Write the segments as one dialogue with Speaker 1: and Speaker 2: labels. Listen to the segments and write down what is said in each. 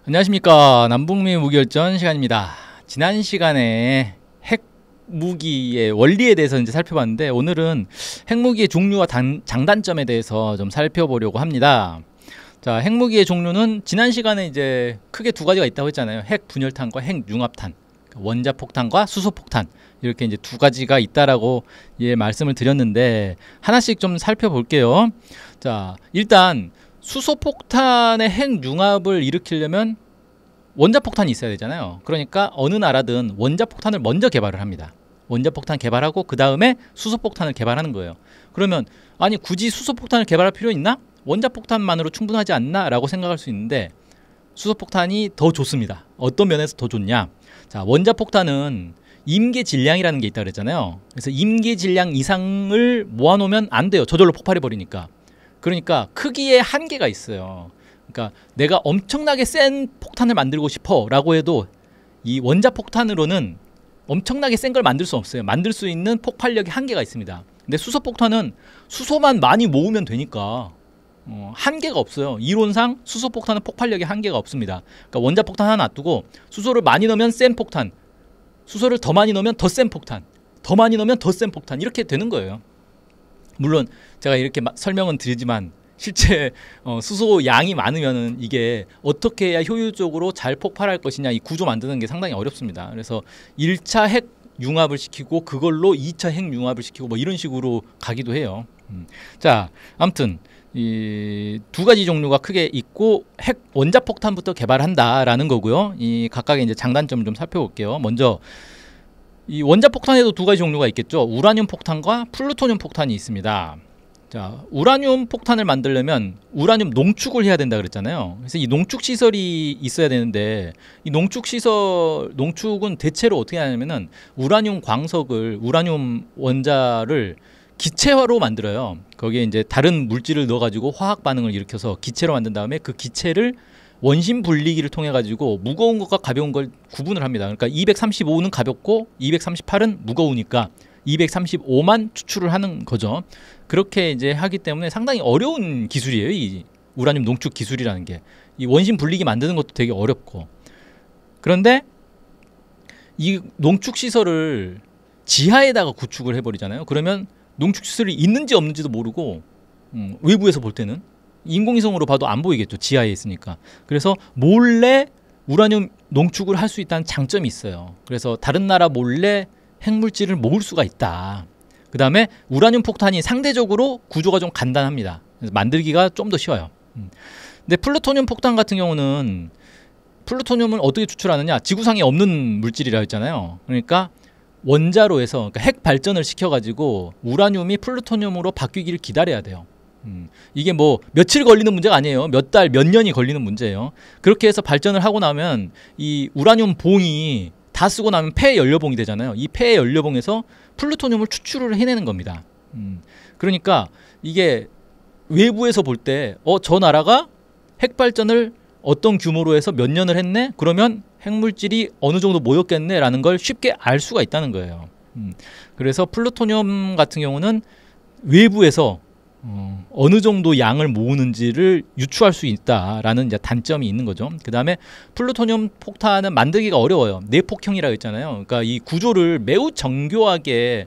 Speaker 1: 안녕하십니까. 남북미 무기열전 시간입니다. 지난 시간에 핵무기의 원리에 대해서 이제 살펴봤는데, 오늘은 핵무기의 종류와 장단점에 대해서 좀 살펴보려고 합니다. 자, 핵무기의 종류는 지난 시간에 이제 크게 두 가지가 있다고 했잖아요. 핵 분열탄과 핵 융합탄, 원자폭탄과 수소폭탄, 이렇게 이제 두 가지가 있다라고 말씀을 드렸는데, 하나씩 좀 살펴볼게요. 자, 일단 수소폭탄의 핵융합을 일으키려면 원자폭탄이 있어야 되잖아요. 그러니까 어느 나라든 원자폭탄을 먼저 개발을 합니다. 원자폭탄 개발하고 그 다음에 수소폭탄을 개발하는 거예요. 그러면 아니 굳이 수소폭탄을 개발할 필요 있나? 원자폭탄만으로 충분하지 않나? 라고 생각할 수 있는데, 수소폭탄이 더 좋습니다. 어떤 면에서 더 좋냐? 자, 원자폭탄은 임계 질량이라는 게 있다고 그랬잖아요. 그래서 임계 질량 이상을 모아놓으면 안 돼요. 저절로 폭발해버리니까. 그러니까 크기에 한계가 있어요. 그러니까 내가 엄청나게 센 폭탄을 만들고 싶어 라고 해도 이 원자폭탄으로는 엄청나게 센 걸 만들 수 없어요. 만들 수 있는 폭발력이 한계가 있습니다. 근데 수소폭탄은 수소만 많이 모으면 되니까 한계가 없어요. 이론상 수소폭탄은 폭발력이 한계가 없습니다. 그러니까 원자폭탄 하나 놔두고 수소를 많이 넣으면 센 폭탄, 수소를 더 많이 넣으면 더 센 폭탄, 더 많이 넣으면 더 센 폭탄, 이렇게 되는 거예요. 물론 제가 이렇게 설명은 드리지만 실제 수소 양이 많으면은 이게 어떻게 해야 효율적으로 잘 폭발할 것이냐, 이 구조 만드는 게 상당히 어렵습니다. 그래서 1차 핵 융합을 시키고 그걸로 2차 핵 융합을 시키고 뭐 이런 식으로 가기도 해요. 자, 아무튼 이 두 가지 종류가 크게 있고, 핵 원자폭탄부터 개발한다라는 거고요. 이 각각의 이제 장단점을 좀 살펴볼게요. 먼저 이 원자폭탄에도 두 가지 종류가 있겠죠. 우라늄 폭탄과 플루토늄 폭탄이 있습니다. 자, 우라늄 폭탄을 만들려면 우라늄 농축을 해야 된다 그랬잖아요. 그래서 이 농축 시설이 있어야 되는데, 이 농축은 대체로 어떻게 하냐면은 우라늄 광석을, 우라늄 원자를 기체화로 만들어요. 거기에 이제 다른 물질을 넣어가지고 화학 반응을 일으켜서 기체로 만든 다음에 그 기체를 원심 분리기를 통해 가지고 무거운 것과 가벼운 걸 구분을 합니다. 그러니까 235는 가볍고 238은 무거우니까 235만 추출을 하는 거죠. 그렇게 이제 하기 때문에 상당히 어려운 기술이에요. 이 우라늄 농축 기술이라는 게. 이 원심 분리기 만드는 것도 되게 어렵고. 그런데 이 농축 시설을 지하에다가 구축을 해버리잖아요. 그러면 농축 시설이 있는지 없는지도 모르고, 외부에서 볼 때는 인공위성으로 봐도 안 보이겠죠. 지하에 있으니까. 그래서 몰래 우라늄 농축을 할 수 있다는 장점이 있어요. 그래서 다른 나라 몰래 핵물질을 모을 수가 있다. 그 다음에 우라늄 폭탄이 상대적으로 구조가 좀 간단합니다. 그래서 만들기가 좀 더 쉬워요. 근데 플루토늄 폭탄 같은 경우는, 플루토늄을 어떻게 추출하느냐? 지구상에 없는 물질이라 했잖아요. 그러니까 원자로 해서, 그러니까 핵 발전을 시켜가지고 우라늄이 플루토늄으로 바뀌기를 기다려야 돼요. 이게 뭐 며칠 걸리는 문제가 아니에요. 몇 달, 몇 년이 걸리는 문제예요. 그렇게 해서 발전을 하고 나면 이 우라늄 봉이 다 쓰고 나면 폐 연료봉이 되잖아요. 이 폐 연료봉에서 플루토늄을 추출을 해내는 겁니다. 그러니까 이게 외부에서 볼 때 저 나라가 핵 발전을 어떤 규모로 해서 몇 년을 했네? 그러면 핵물질이 어느 정도 모였겠네? 라는 걸 쉽게 알 수가 있다는 거예요. 그래서 플루토늄 같은 경우는 외부에서 어느 정도 양을 모으는지를 유추할 수 있다라는 이제 단점이 있는 거죠. 그 다음에 플루토늄 폭탄은 만들기가 어려워요. 내폭형이라고 했잖아요. 그러니까 이 구조를 매우 정교하게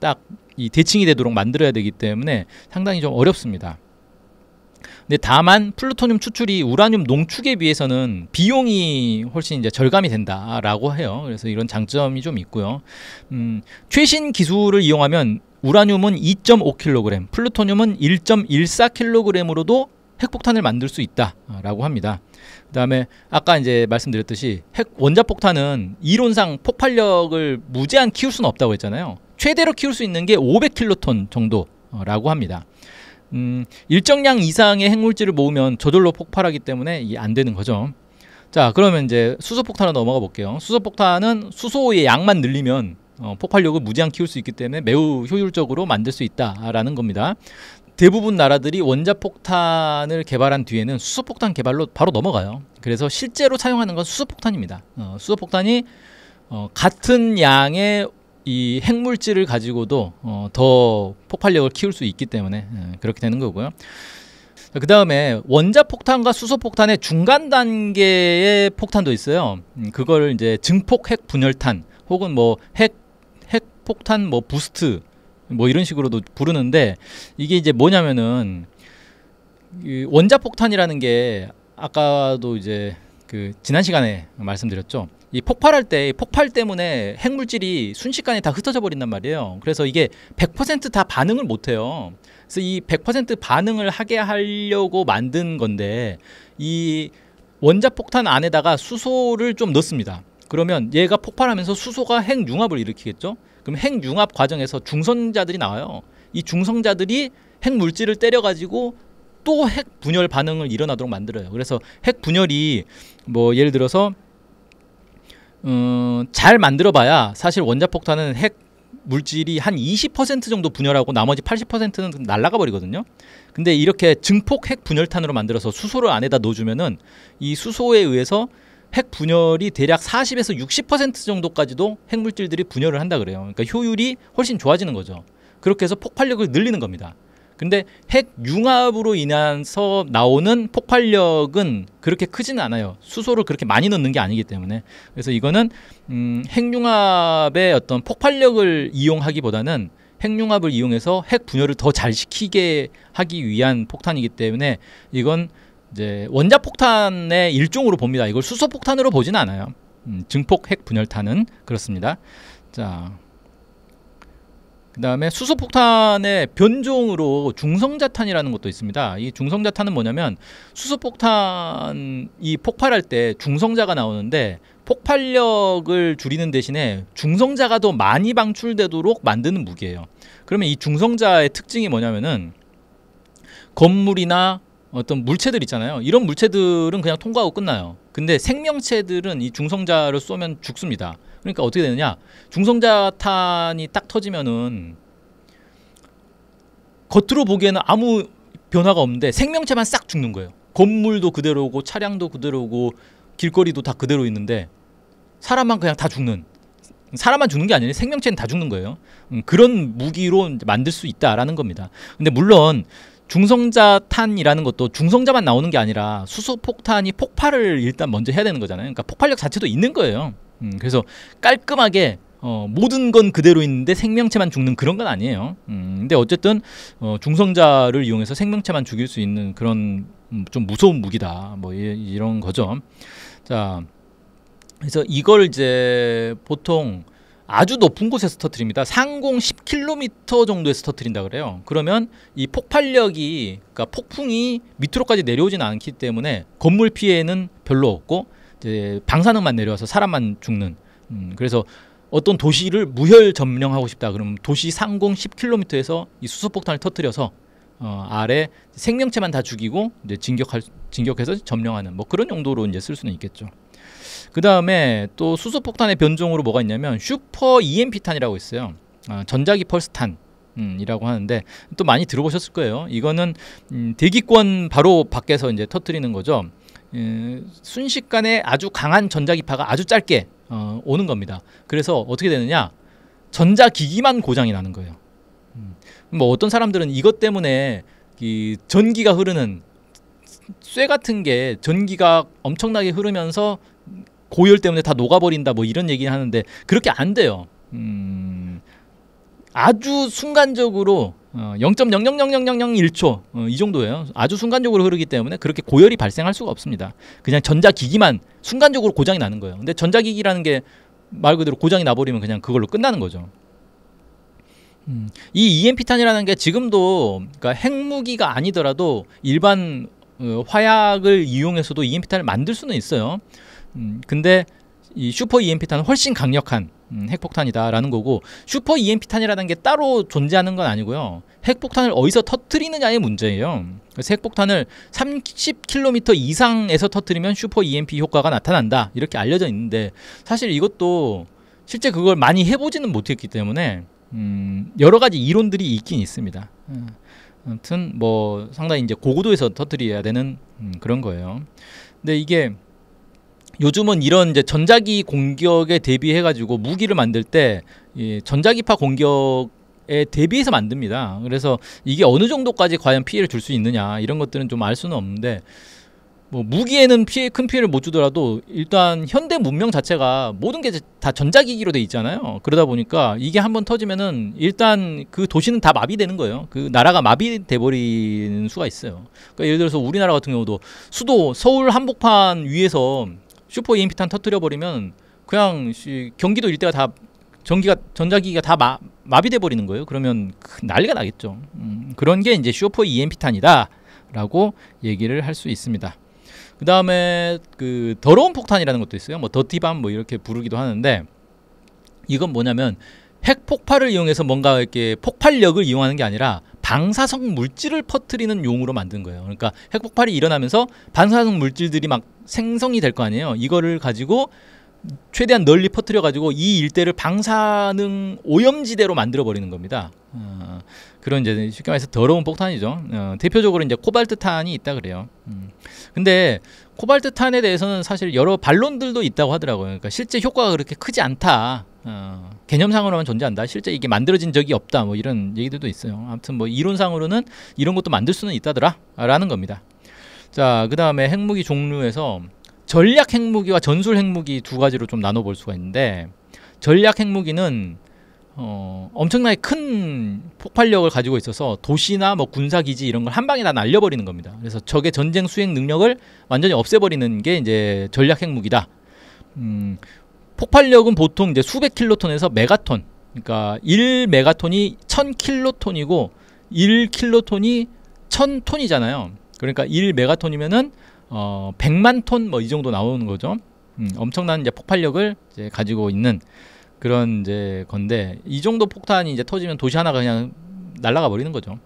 Speaker 1: 딱 이 대칭이 되도록 만들어야 되기 때문에 상당히 좀 어렵습니다. 근데 다만 플루토늄 추출이 우라늄 농축에 비해서는 비용이 훨씬 이제 절감이 된다라고 해요. 그래서 이런 장점이 좀 있고요. 최신 기술을 이용하면 우라늄은 2.5kg, 플루토늄은 1.14kg으로도 핵폭탄을 만들 수 있다라고 합니다. 그다음에 아까 이제 말씀드렸듯이 핵 원자폭탄은 이론상 폭발력을 무제한 키울 수는 없다고 했잖아요. 최대로 키울 수 있는 게 500킬로톤 정도라고 합니다. 일정량 이상의 핵물질을 모으면 저절로 폭발하기 때문에 이게 안 되는 거죠. 자, 그러면 이제 수소폭탄으로 넘어가 볼게요. 수소폭탄은 수소의 양만 늘리면 폭발력을 무제한 키울 수 있기 때문에 매우 효율적으로 만들 수 있다라는 겁니다. 대부분 나라들이 원자폭탄을 개발한 뒤에는 수소폭탄 개발로 바로 넘어가요. 그래서 실제로 사용하는 건 수소폭탄입니다. 수소폭탄이 같은 양의 이 핵물질을 가지고도 더 폭발력을 키울 수 있기 때문에 그렇게 되는 거고요. 그 다음에 원자폭탄과 수소폭탄의 중간 단계의 폭탄도 있어요. 그걸 이제 증폭 핵 분열탄 혹은 뭐 핵폭탄 뭐 부스트 뭐 이런 식으로도 부르는데, 이게 이제 뭐냐면은 이 원자폭탄이라는 게 아까도 이제 그 지난 시간에 말씀드렸죠. 이 폭발할 때 폭발 때문에 핵물질이 순식간에 다 흩어져 버린단 말이에요. 그래서 이게 100% 다 반응을 못 해요. 그래서 이 100% 반응을 하게 하려고 만든 건데, 이 원자폭탄 안에다가 수소를 좀 넣습니다. 그러면 얘가 폭발하면서 수소가 핵융합을 일으키겠죠. 그럼 핵융합 과정에서 중성자들이 나와요. 이 중성자들이 핵물질을 때려가지고 또 핵 분열 반응을 일어나도록 만들어요. 그래서 핵 분열이 뭐 예를 들어서 잘 만들어봐야 사실 원자폭탄은 핵 물질이 한 20% 정도 분열하고 나머지 80%는 날아가 버리거든요. 근데 이렇게 증폭 핵 분열탄으로 만들어서 수소를 안에다 넣어주면은 이 수소에 의해서 핵 분열이 대략 40에서 60% 정도까지도 핵물질들이 분열을 한다 그래요. 그러니까 효율이 훨씬 좋아지는 거죠. 그렇게 해서 폭발력을 늘리는 겁니다. 근데 핵융합으로 인해서 나오는 폭발력은 그렇게 크지는 않아요. 수소를 그렇게 많이 넣는 게 아니기 때문에. 그래서 이거는 핵융합의 어떤 폭발력을 이용하기보다는 핵융합을 이용해서 핵 분열을 더 잘 시키게 하기 위한 폭탄이기 때문에 이건 이제 원자폭탄의 일종으로 봅니다. 이걸 수소폭탄으로 보진 않아요. 증폭 핵 분열탄은 그렇습니다. 자, 그 다음에 수소폭탄의 변종으로 중성자탄이라는 것도 있습니다. 이 중성자탄은 뭐냐면 수소폭탄이 폭발할 때 중성자가 나오는데 폭발력을 줄이는 대신에 중성자가 더 많이 방출되도록 만드는 무기예요. 그러면 이 중성자의 특징이 뭐냐면은 건물이나 어떤 물체들 있잖아요. 이런 물체들은 그냥 통과하고 끝나요. 근데 생명체들은 이 중성자를 쏘면 죽습니다. 그러니까 어떻게 되느냐, 중성자탄이 딱 터지면은 겉으로 보기에는 아무 변화가 없는데 생명체만 싹 죽는 거예요. 건물도 그대로고 차량도 그대로고 길거리도 다 그대로 있는데 사람만 그냥 다 죽는, 사람만 죽는 게 아니라 생명체는 다 죽는 거예요. 그런 무기로 이제 만들 수 있다라는 겁니다. 근데 물론 중성자탄이라는 것도 중성자만 나오는 게 아니라 수소폭탄이 폭발을 일단 먼저 해야 되는 거잖아요. 그러니까 폭발력 자체도 있는 거예요. 그래서 깔끔하게 모든 건 그대로 있는데 생명체만 죽는 그런 건 아니에요. 근데 어쨌든 중성자를 이용해서 생명체만 죽일 수 있는 그런 좀 무서운 무기다. 뭐 이런 거죠. 자, 그래서 이걸 이제 보통 아주 높은 곳에서 터뜨립니다. 상공 10km 정도에서 터뜨린다 그래요. 그러면 이 폭발력이, 그러니까 폭풍이 밑으로까지 내려오지는 않기 때문에 건물 피해는 별로 없고 이제 방사능만 내려와서 사람만 죽는. 그래서 어떤 도시를 무혈 점령하고 싶다 그러면 도시 상공 10km에서 이 수소폭탄을 터뜨려서 아래 생명체만 다 죽이고 이제 진격해서 점령하는 뭐 그런 용도로 이제 쓸 수는 있겠죠. 그 다음에 또 수소폭탄의 변종으로 뭐가 있냐면 슈퍼 EMP탄이라고 있어요. 전자기 펄스탄 이라고 하는데 또 많이 들어보셨을 거예요. 이거는 대기권 바로 밖에서 이제 터뜨리는 거죠. 순식간에 아주 강한 전자기파가 아주 짧게 오는 겁니다. 그래서 어떻게 되느냐, 전자기기만 고장이 나는 거예요. 뭐 어떤 사람들은 이것 때문에 이 전기가 흐르는 쇠 같은 게 전기가 엄청나게 흐르면서 고열 때문에 다 녹아버린다 뭐 이런 얘기 하는데 그렇게 안 돼요. 아주 순간적으로 0.0000001초 이 정도예요. 아주 순간적으로 흐르기 때문에 그렇게 고열이 발생할 수가 없습니다. 그냥 전자기기만 순간적으로 고장이 나는 거예요. 근데 전자기기라는 게 말 그대로 고장이 나버리면 그냥 그걸로 끝나는 거죠. 이 EMP탄이라는 게 지금도 그러니까 핵무기가 아니더라도 일반 화약을 이용해서도 EMP탄을 만들 수는 있어요. 근데 이 슈퍼 EMP탄은 훨씬 강력한 핵폭탄이다라는 거고, 슈퍼 EMP탄이라는 게 따로 존재하는 건 아니고요. 핵폭탄을 어디서 터뜨리느냐의 문제예요. 그래서 핵폭탄을 30km 이상에서 터뜨리면 슈퍼 EMP 효과가 나타난다 이렇게 알려져 있는데 사실 이것도 실제 그걸 많이 해보지는 못했기 때문에 여러 가지 이론들이 있긴 있습니다. 아무튼 뭐 상당히 이제 고고도에서 터뜨려야 되는 그런 거예요. 근데 이게 요즘은 이런 이제 전자기 공격에 대비해 가지고 무기를 만들 때 이 전자기파 공격에 대비해서 만듭니다. 그래서 이게 어느 정도까지 과연 피해를 줄 수 있느냐 이런 것들은 좀 알 수는 없는데 뭐 무기에는 큰 피해를 못 주더라도 일단 현대 문명 자체가 모든 게 다 전자기기로 돼 있잖아요. 그러다 보니까 이게 한번 터지면은 일단 그 도시는 다 마비되는 거예요. 그 나라가 마비돼 버리는 수가 있어요. 그러니까 예를 들어서 우리나라 같은 경우도 수도 서울 한복판 위에서 슈퍼 EMP탄 터뜨려 버리면 그냥 경기도 일대가 다 전자기기가 다 마비돼 버리는 거예요. 그러면 난리가 나겠죠. 그런 게 이제 슈퍼 EMP탄이다라고 얘기를 할 수 있습니다. 그 다음에 그 더러운 폭탄이라는 것도 있어요. 뭐 더티밤 뭐 이렇게 부르기도 하는데 이건 뭐냐면 핵 폭발을 이용해서 뭔가 이렇게 폭발력을 이용하는 게 아니라 방사성 물질을 퍼뜨리는 용으로 만든 거예요. 그러니까 핵 폭발이 일어나면서 방사성 물질들이 막 생성이 될 거 아니에요. 이거를 가지고 최대한 널리 퍼뜨려 가지고 이 일대를 방사능 오염지대로 만들어 버리는 겁니다. 그런 이제 쉽게 말해서 더러운 폭탄이죠. 대표적으로 이제 코발트탄이 있다 그래요. 근데 코발트탄에 대해서는 사실 여러 반론들도 있다고 하더라고요. 그러니까 실제 효과가 그렇게 크지 않다. 개념상으로만 존재한다. 실제 이게 만들어진 적이 없다. 뭐 이런 얘기들도 있어요. 아무튼 뭐 이론상으로는 이런 것도 만들 수는 있다더라라는 겁니다. 자, 그 다음에 핵무기 종류에서 전략 핵무기와 전술 핵무기 두 가지로 좀 나눠볼 수가 있는데 전략 핵무기는 엄청나게 큰 폭발력을 가지고 있어서 도시나 뭐 군사기지 이런 걸 한 방에 다 날려버리는 겁니다. 그래서 적의 전쟁 수행 능력을 완전히 없애버리는 게 이제 전략 핵무기다. 폭발력은 보통 이제 수백 킬로톤에서 메가톤. 그러니까 1메가톤이 1000킬로톤이고 1킬로톤이 1000톤이잖아요. 그러니까 1메가톤이면은 100만 톤 뭐 이 정도 나오는 거죠. 엄청난 이제 폭발력을 이제 가지고 있는 그런 이제 건데 이 정도 폭탄이 이제 터지면 도시 하나가 그냥 날아가 버리는 거죠.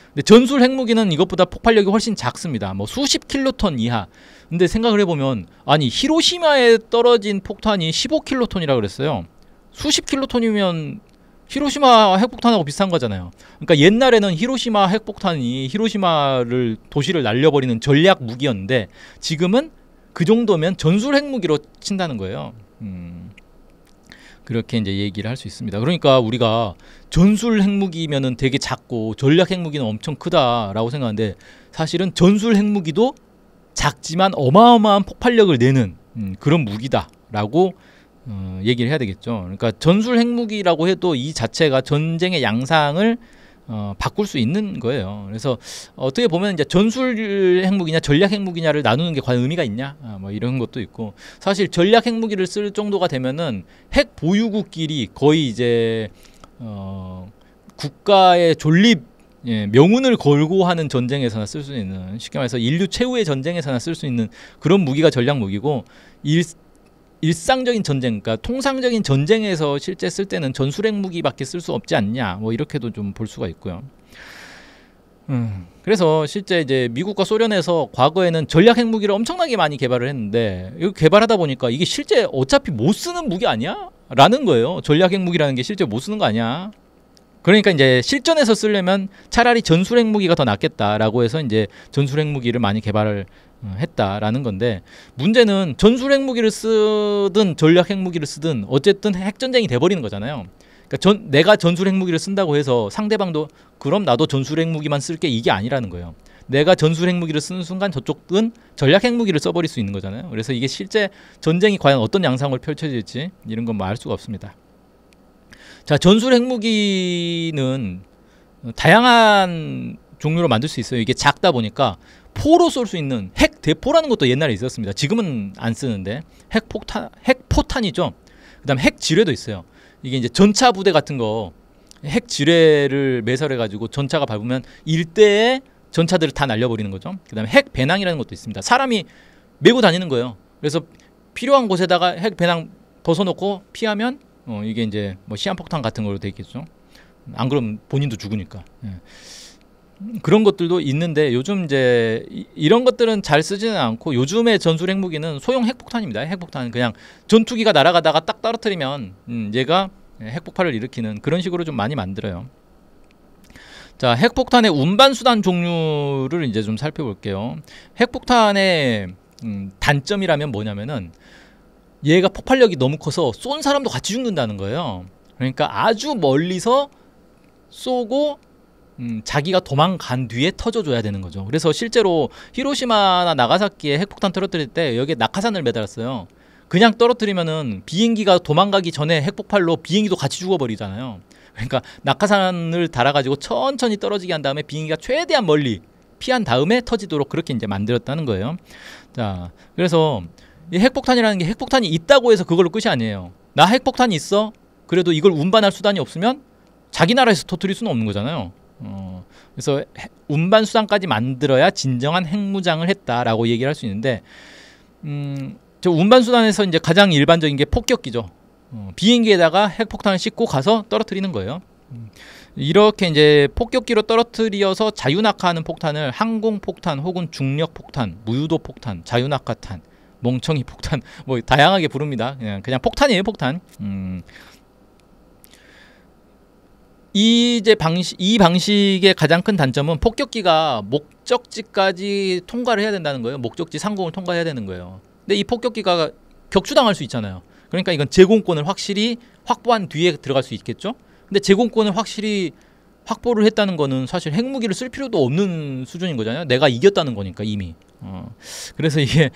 Speaker 1: 근데 전술 핵무기는 이것보다 폭발력이 훨씬 작습니다. 뭐 수십 킬로톤 이하. 근데 생각을 해보면 아니 히로시마에 떨어진 폭탄이 15킬로톤이라 그랬어요. 수십 킬로톤이면 히로시마 핵폭탄하고 비슷한 거잖아요. 그러니까 옛날에는 히로시마 핵폭탄이 히로시마를 도시를 날려버리는 전략 무기였는데 지금은 그 정도면 전술 핵무기로 친다는 거예요. 그렇게 이제 얘기를 할 수 있습니다. 그러니까 우리가 전술 핵무기면은 되게 작고 전략 핵무기는 엄청 크다라고 생각하는데 사실은 전술 핵무기도 작지만 어마어마한 폭발력을 내는 그런 무기다라고 얘기를 해야 되겠죠. 그러니까 전술 핵무기라고 해도 이 자체가 전쟁의 양상을 바꿀 수 있는 거예요. 그래서 어떻게 보면 이제 전술 핵무기냐 전략 핵무기냐를 나누는 게 과연 의미가 있냐 뭐 이런 것도 있고 사실 전략 핵무기를 쓸 정도가 되면은 핵 보유국끼리 거의 이제 국가의 존립 명운을 걸고 하는 전쟁에서나 쓸 수 있는 쉽게 말해서 인류 최후의 전쟁에서나 쓸 수 있는 그런 무기가 전략 무기고 일상적인 전쟁, 그러니까 통상적인 전쟁에서 실제 쓸 때는 전술핵 무기밖에 쓸 수 없지 않냐, 뭐 이렇게도 좀 볼 수가 있고요. 그래서 실제 이제 미국과 소련에서 과거에는 전략 핵무기를 엄청나게 많이 개발을 했는데 이거 개발하다 보니까 이게 실제 어차피 못 쓰는 무기 아니야? 라는 거예요. 전략 핵무기라는 게 실제 못 쓰는 거 아니야? 그러니까 이제 실전에서 쓰려면 차라리 전술 핵무기가 더 낫겠다라고 해서 이제 전술 핵무기를 많이 개발을 했다라는 건데 문제는 전술 핵무기를 쓰든 전략 핵무기를 쓰든 어쨌든 핵전쟁이 돼버리는 거잖아요. 그러니까 내가 전술 핵무기를 쓴다고 해서 상대방도 그럼 나도 전술 핵무기만 쓸게 이게 아니라는 거예요. 내가 전술 핵무기를 쓰는 순간 저쪽은 전략 핵무기를 써버릴 수 있는 거잖아요. 그래서 이게 실제 전쟁이 과연 어떤 양상을 펼쳐질지 이런 건 뭐 알 수가 없습니다. 자, 전술 핵무기는 다양한 종류로 만들 수 있어요. 이게 작다 보니까 포로 쏠 수 있는 핵 대포라는 것도 옛날에 있었습니다. 지금은 안 쓰는데 핵포탄이죠. 그다음에 핵 지뢰도 있어요. 이게 이제 전차 부대 같은 거 핵 지뢰를 매설해 가지고 전차가 밟으면 일대에 전차들을 다 날려버리는 거죠. 그다음에 핵 배낭이라는 것도 있습니다. 사람이 메고 다니는 거예요. 그래서 필요한 곳에다가 핵 배낭 벗어놓고 피하면 이게 이제 뭐 시한폭탄 같은 걸로 돼 있겠죠. 안 그러면 본인도 죽으니까. 그런 것들도 있는데 요즘 이제 이런 것들은 잘 쓰지는 않고 요즘의 전술 핵무기는 소형 핵폭탄입니다. 핵폭탄은 그냥 전투기가 날아가다가 딱 떨어뜨리면 얘가 핵폭발을 일으키는 그런 식으로 좀 많이 만들어요. 자, 핵폭탄의 운반 수단 종류를 이제 좀 살펴볼게요. 핵폭탄의 단점이라면 뭐냐면은 얘가 폭발력이 너무 커서 쏜 사람도 같이 죽는다는 거예요. 그러니까 아주 멀리서 쏘고 자기가 도망간 뒤에 터져줘야 되는 거죠. 그래서 실제로 히로시마나 나가사키에 핵폭탄 떨어뜨릴 때 여기에 낙하산을 매달았어요. 그냥 떨어뜨리면은 비행기가 도망가기 전에 핵폭발로 비행기도 같이 죽어버리잖아요. 그러니까 낙하산을 달아가지고 천천히 떨어지게 한 다음에 비행기가 최대한 멀리 피한 다음에 터지도록 그렇게 이제 만들었다는 거예요. 자, 그래서 이 핵폭탄이라는 게 핵폭탄이 있다고 해서 그걸로 끝이 아니에요. 나 핵폭탄이 있어. 그래도 이걸 운반할 수단이 없으면 자기 나라에서 터뜨릴 수는 없는 거잖아요. 그래서 운반 수단까지 만들어야 진정한 핵무장을 했다라고 얘기를 할 수 있는데, 저 운반 수단에서 이제 가장 일반적인 게 폭격기죠. 비행기에다가 핵폭탄을 싣고 가서 떨어뜨리는 거예요. 이렇게 이제 폭격기로 떨어뜨려서 자유낙하하는 폭탄을 항공폭탄 혹은 중력폭탄, 무유도폭탄, 자유낙하탄, 멍청이 폭탄 뭐 다양하게 부릅니다. 그냥 폭탄이에요, 폭탄. 이 방식의 가장 큰 단점은 폭격기가 목적지까지 통과를 해야 된다는 거예요. 목적지 상공을 통과해야 되는 거예요. 근데 이 폭격기가 격추당할 수 있잖아요. 그러니까 이건 제공권을 확실히 확보한 뒤에 들어갈 수 있겠죠. 근데 제공권을 확실히 확보를 했다는 거는 사실 핵무기를 쓸 필요도 없는 수준인 거잖아요. 내가 이겼다는 거니까 이미. 그래서 이게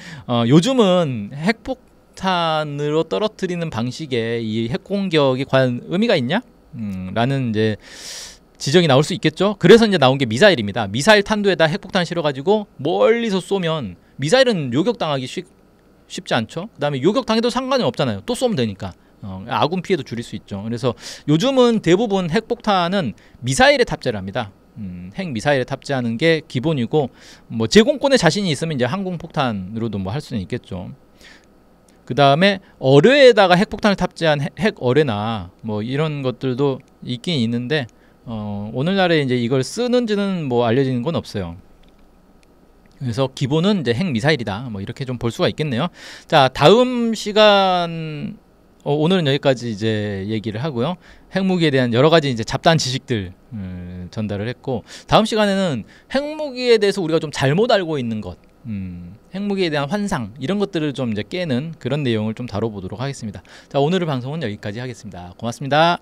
Speaker 1: 요즘은 핵폭탄으로 떨어뜨리는 방식의 이 핵공격이 과연 의미가 있냐? 라는 이제 지적이 나올 수 있겠죠. 그래서 이제 나온 게 미사일입니다. 미사일 탄두에다 핵폭탄을 실어가지고 멀리서 쏘면 미사일은 요격당하기 쉽지 않죠. 그 다음에 요격당해도 상관이 없잖아요. 또 쏘면 되니까. 아군 피해도 줄일 수 있죠. 그래서 요즘은 대부분 핵폭탄은 미사일에 탑재를 합니다. 핵 미사일에 탑재하는 게 기본이고, 뭐 제공권에 자신이 있으면 이제 항공폭탄으로도 뭐 할 수는 있겠죠. 그 다음에 어뢰에다가 핵폭탄을 탑재한 핵 어뢰나 뭐 이런 것들도 있긴 있는데, 오늘날에 이제 이걸 쓰는지는 뭐 알려지는 건 없어요. 그래서 기본은 이제 핵 미사일이다. 뭐 이렇게 좀 볼 수가 있겠네요. 자, 다음 시간 오늘은 여기까지 이제 얘기를 하고요. 핵무기에 대한 여러 가지 이제 잡다한 지식들 전달을 했고, 다음 시간에는 핵무기에 대해서 우리가 좀 잘못 알고 있는 것, 핵무기에 대한 환상 이런 것들을 좀 이제 깨는 그런 내용을 좀 다뤄보도록 하겠습니다. 자, 오늘의 방송은 여기까지 하겠습니다. 고맙습니다.